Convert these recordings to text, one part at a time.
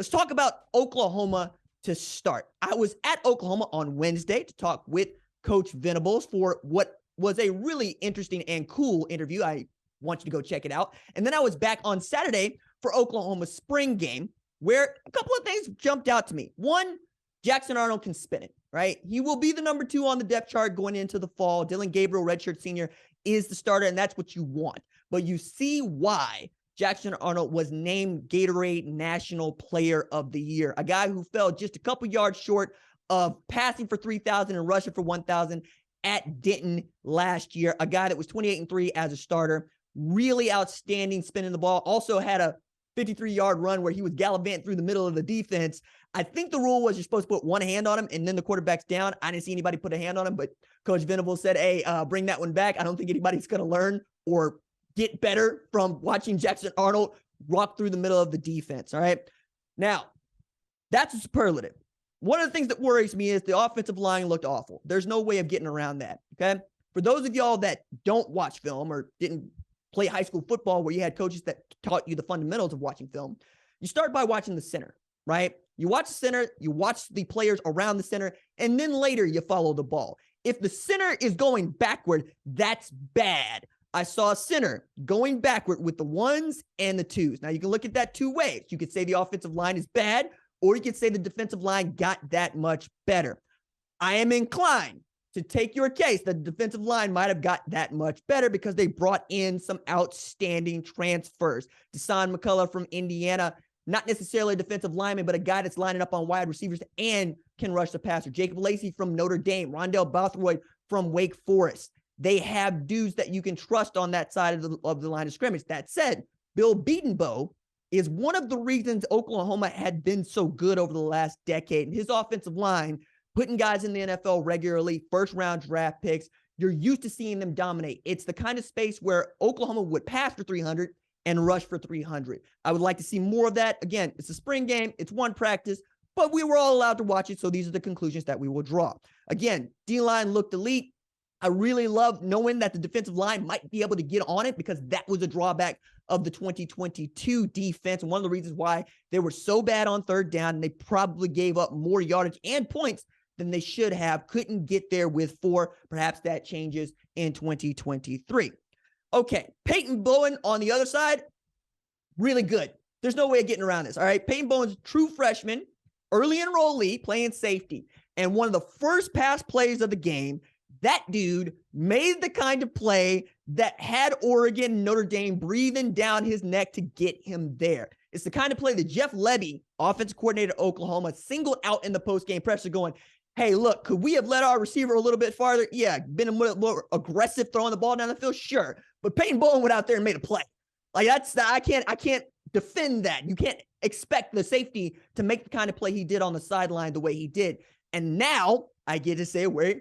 Let's talk about Oklahoma to start. I was at Oklahoma on Wednesday to talk with Coach Venables for what was a really interesting and cool interview. I want you to go check it out. And then I was back on Saturday for Oklahoma's spring game, where a couple of things jumped out to me. One, Jackson Arnold can spin it, right? He will be the number 2 on the depth chart going into the fall. Dylan Gabriel, redshirt senior, is the starter, and that's what you want. But you see why Jackson Arnold was named Gatorade National Player of the Year, a guy who fell just a couple yards short of passing for 3,000 and rushing for 1,000 at Denton last year, a guy that was 28-3 as a starter, really outstanding spinning the ball, also had a 53-yard run where he was gallivanting through the middle of the defense. I think the rule was you're supposed to put one hand on him and then the quarterback's down. I didn't see anybody put a hand on him, but Coach Venables said, hey, bring that one back. I don't think anybody's going to learn or get better from watching Jackson Arnold walk through the middle of the defense, all right? Now, that's a superlative. One of the things that worries me is the offensive line looked awful. There's no way of getting around that, okay? For those of y'all that don't watch film or didn't play high school football where you had coaches that taught you the fundamentals of watching film, you start by watching the center, right? You watch the center, you watch the players around the center, and then later you follow the ball. If the center is going backward, that's bad. I saw a center going backward with the 1s and the 2s. Now, you can look at that two ways. You could say the offensive line is bad, or you could say the defensive line got that much better. I am inclined to take your case that the defensive line might have got that much better because they brought in some outstanding transfers. Deshaun McCullough from Indiana, not necessarily a defensive lineman, but a guy that's lining up on wide receivers and can rush the passer. Jacob Lacey from Notre Dame, Rondell Bothroyd from Wake Forest. They have dudes that you can trust on that side of the line of scrimmage. That said, Bill Beatonbow is one of the reasons Oklahoma had been so good over the last decade. And his offensive line, putting guys in the NFL regularly, first-round draft picks, you're used to seeing them dominate. It's the kind of space where Oklahoma would pass for 300 and rush for 300. I would like to see more of that. Again, it's a spring game. It's one practice, but we were all allowed to watch it, so these are the conclusions that we will draw. Again, D-line looked elite. I really love knowing that the defensive line might be able to get on it because that was a drawback of the 2022 defense. And one of the reasons why they were so bad on third down and they probably gave up more yardage and points than they should have, couldn't get there with 4. Perhaps that changes in 2023. Okay, Peyton Bowen on the other side, really good. There's no way of getting around this, all right? Peyton Bowen's true freshman, early enrollee, playing safety. And one of the first pass plays of the game, that dude made the kind of play that had Oregon, Notre Dame breathing down his neck to get him there. It's the kind of play that Jeff Lebby, offensive coordinator at Oklahoma, singled out in the post-game presser going, hey, look, could we have let our receiver a little bit farther? Yeah, been a little more aggressive throwing the ball down the field? Sure. But Peyton Bowen went out there and made a play. Like I can't defend that. You can't expect the safety to make the kind of play he did on the sideline the way he did. And now I get to say where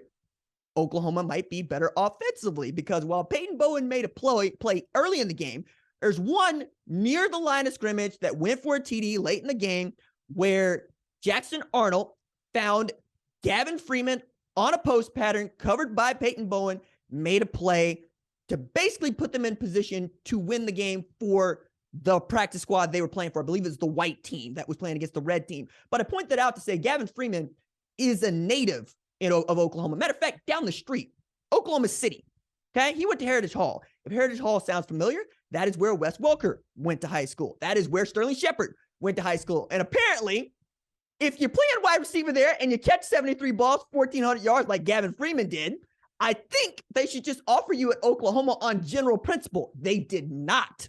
Oklahoma might be better offensively, because while Peyton Bowen made a play early in the game, there's one near the line of scrimmage that went for a TD late in the game where Jackson Arnold found Gavin Freeman on a post pattern covered by Peyton Bowen, made a play to basically put them in position to win the game for the practice squad they were playing for. I believe it's the white team that was playing against the red team. But I point that out to say Gavin Freeman is a native of Oklahoma. Matter of fact, down the street, Oklahoma City. Okay, he went to Heritage Hall. If Heritage Hall sounds familiar, that is where Wes Welker went to high school. That is where Sterling Shepard went to high school. And apparently, if you're playing wide receiver there and you catch 73 balls, 1,400 yards like Gavin Freeman did, I think they should just offer you at Oklahoma on general principle. They did not.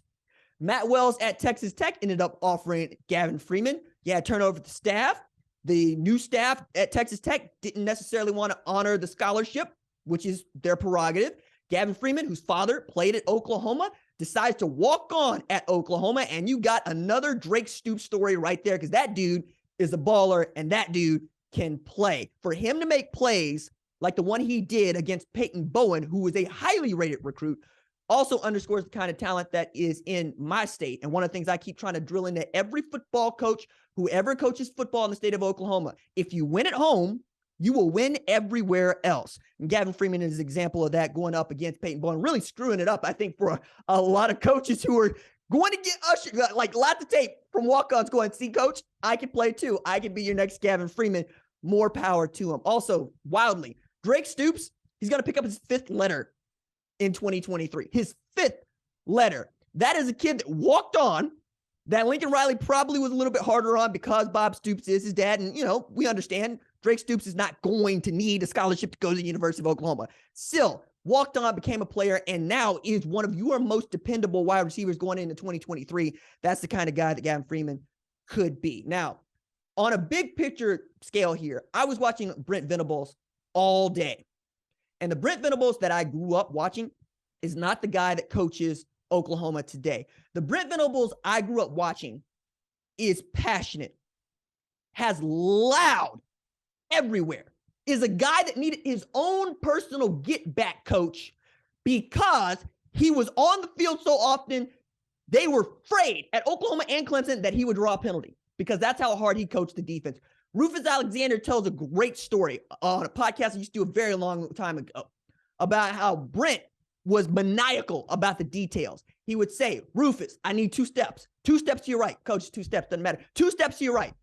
Matt Wells at Texas Tech ended up offering Gavin Freeman. Yeah, turnover the staff. The new staff at Texas Tech didn't necessarily want to honor the scholarship, which is their prerogative. Gavin Freeman, whose father played at Oklahoma, decides to walk on at Oklahoma, and you got another Drake Stoops story right there, because that dude is a baller, and that dude can play. For him to make plays like the one he did against Peyton Bowen, who was a highly rated recruit, also underscores the kind of talent that is in my state. And one of the things I keep trying to drill into every football coach, whoever coaches football in the state of Oklahoma, if you win at home, you will win everywhere else. And Gavin Freeman is an example of that, going up against Peyton Bowen, really screwing it up, I think, for a lot of coaches who are going to get ushered, like lots of tape from walk-ons going, see, coach, I can play too. I can be your next Gavin Freeman. More power to him. Also, wildly, Drake Stoops, he's going to pick up his 5th letter in 2023. His 5th letter. That is a kid that walked on, that Lincoln Riley probably was a little bit harder on because Bob Stoops is his dad. And, we understand Drake Stoops is not going to need a scholarship to go to the University of Oklahoma. Still, walked on, became a player, and now is one of your most dependable wide receivers going into 2023. That's the kind of guy that Gavin Freeman could be. Now, on a big picture scale here, I was watching Brent Venables all day. And the Brent Venables that I grew up watching is not the guy that coaches Oklahoma today. The Brent Venables I grew up watching is passionate, has loud everywhere, is a guy that needed his own personal get back coach because he was on the field so often, they were afraid at Oklahoma and Clemson that he would draw a penalty because that's how hard he coached the defense. Rufus Alexander tells a great story on a podcast I used to do a very long time ago about how Brent was maniacal about the details. He would say, Rufus, I need 2 steps. 2 steps to your right. Coach, 2 steps, doesn't matter. 2 steps to your right.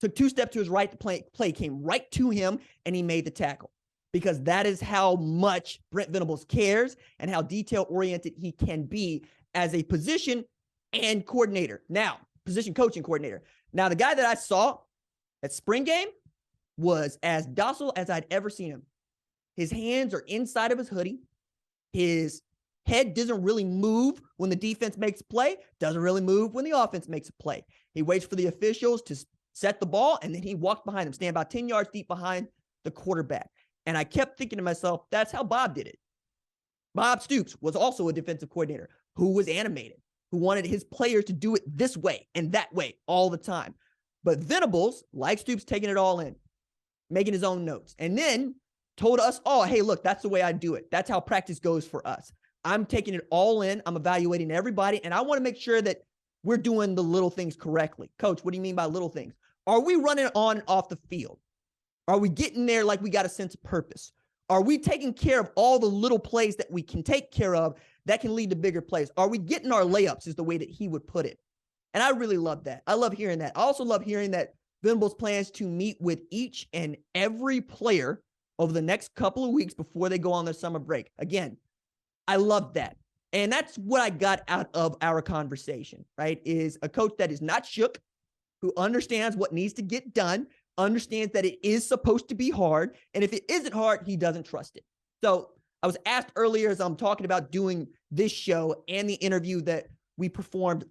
Took 2 steps to his right. The play came right to him, and he made the tackle. Because that is how much Brent Venables cares and how detail-oriented he can be as a position and coordinator. Now, position coaching coordinator. Now, the guy that I saw at spring game was as docile as I'd ever seen him. His hands are inside of his hoodie. His head doesn't really move when the defense makes a play, doesn't really move when the offense makes a play. He waits for the officials to set the ball, and then he walks behind them, stand about 10 yards deep behind the quarterback. And I kept thinking to myself, that's how Bob did it. Bob Stoops was also a defensive coordinator who was animated, who wanted his players to do it this way and that way all the time. But Venables, like Stoops, taking it all in, making his own notes, and then told us all, hey, look, that's the way I do it. That's how practice goes for us. I'm taking it all in. I'm evaluating everybody, and I want to make sure that we're doing the little things correctly. Coach, what do you mean by little things? Are we running on and off the field? Are we getting there like we got a sense of purpose? Are we taking care of all the little plays that we can take care of that can lead to bigger plays? Are we getting our layups is the way that he would put it. And I really love that. I love hearing that. I also love hearing that Venables plans to meet with each and every player over the next couple of weeks before they go on their summer break. Again, I love that. And that's what I got out of our conversation, right? Is a coach that is not shook, who understands what needs to get done, understands that it is supposed to be hard. And if it isn't hard, he doesn't trust it. So I was asked earlier as I'm talking about doing this show and the interview that we performed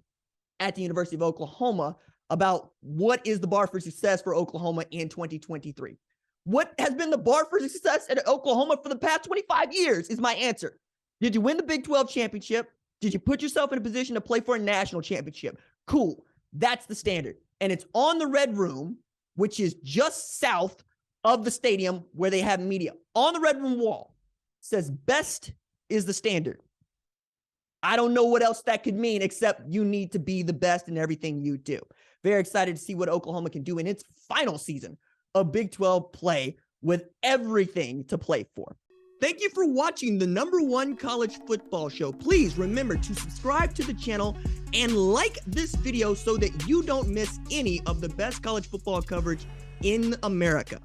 at the University of Oklahoma about what is the bar for success for Oklahoma in 2023. What has been the bar for success at Oklahoma for the past 25 years is my answer. Did you win the Big 12 championship? Did you put yourself in a position to play for a national championship? Cool. That's the standard. And it's on the Red Room, which is just south of the stadium where they have media. On the Red Room wall says best is the standard. I don't know what else that could mean except you need to be the best in everything you do. Very excited to see what Oklahoma can do in its final season of Big 12 play with everything to play for. Thank you for watching the #1 college football show. Please remember to subscribe to the channel and like this video so that you don't miss any of the best college football coverage in America.